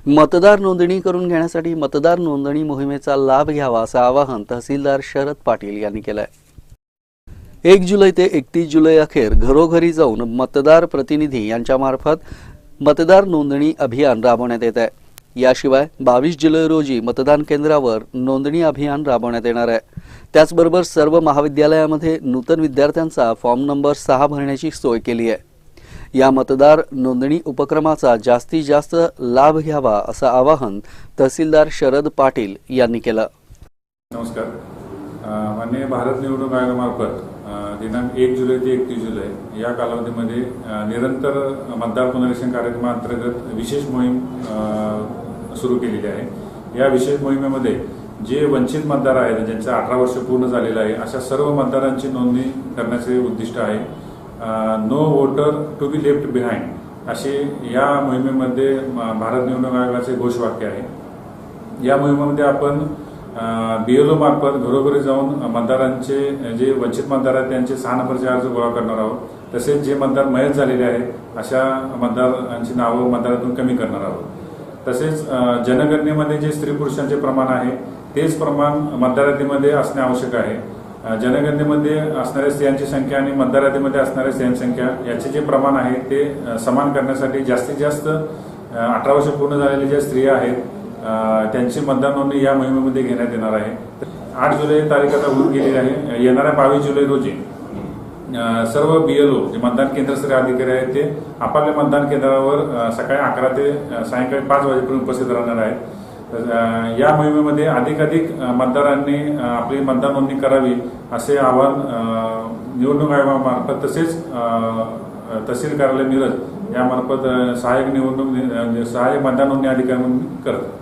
मतदार नोंदणी करून घेण्यासाठी मतदार नोंदणी मोहिमेचा लाभ घ्यावा असं आवाहन तहसीलदार शरद पाटील यांनी केलं आहे। 1 जुलै ते 31 जुलै अखेर घरोघरी जाऊन मतदार प्रतिनिधी यांच्यामार्फत मतदार नोंदणी अभियान राबवण्यात येत आहे। याशिवाय 22 जुलै रोजी मतदान केंद्रावर नोंदणी अभियान राबवण्यात येणार आहे। त्याचबरोबर सर्व महाविद्यालयामध्ये नूतन विद्यार्थ्यांचा फॉर्म नंबर 6 भरण्याची सोय केली आहे। या मतदार नोंदणी उपक्रमाचा जास्तीत जास्त लाभ घ्यावा असं आवाहन तहसीलदार शरद पाटील यांनी केलं। नमस्कार। माननीय भारत निवडणूक आयोगामार्फत दिनांक 1 जुलै ते 31 जुलै या कालावधीमध्ये निरंतर मतदार पुनरीक्षण कार्यक्रमाअंतर्गत विशेष मोहीम सुरू केलेली आहे। या विशेष मोहिमेमध्ये जे वंचित मतदार आहेत, ज्यांचे 18 वर्ष पूर्ण झालेले आहे, अशा सर्व मतदारांची नोंदणी करण्याचे उद्दिष्ट आहे। No voter to be left behind असे या मोहिमेमध्ये भारत निवडणूक आयोगाचे घोषवाक्य आहे। या मोहिमेमध्ये आपण BLO मार्फत घरोघरी जाऊन मतदारांचे जे वंचित मतदार आहेत त्यांचे 6 नंबरचे अर्ज गोळा करणार आहोत। तसेच जे मतदार मयत झालेले आहेत अशा मतदारांची नावं मतदारातून कमी करणार आहोत। तसेच जनगणनेमध्ये जे स्त्री पुरुषांचे प्रमाण आहे तेच प्रमाण मतदार यादीमध्ये असणे आवश्यक आहे। जनगणनेमध्ये असणाऱ्या स्त्रियांची संख्या आणि मतदार यादीमध्ये असणाऱ्या स्त्रियांची संख्या याचे जे प्रमाण आहे ते समान करण्यासाठी जास्तीत जास्त 18 वर्ष पूर्ण झालेल्या ज्या स्त्रिया आहेत त्यांची मतदार नोंदणी या मोहिमेमध्ये घेण्यात येणार आहे। 8 जुलै तारीख आता होऊन गेलेली आहे। येणाऱ्या 22 जुलै रोजी सर्व BLO जे मतदान केंद्रस्तरीय अधिकारी आहेत ते आपापल्या मतदान केंद्रावर सकाळी 11 ते सायंकाळी 5 वाजेपर्यंत उपस्थित राहणार आहेत। या मोहिमेमध्ये अधिकाधिक मतदारांनी आपली मतदार नोंदणी करावी असे आवाहन निवडणूक आयोगामार्फत तसेच तहसील कार्यालय मिरज यामार्फत सहाय्यक मतदार नोंदणी अधिकारी म्हणून करतात।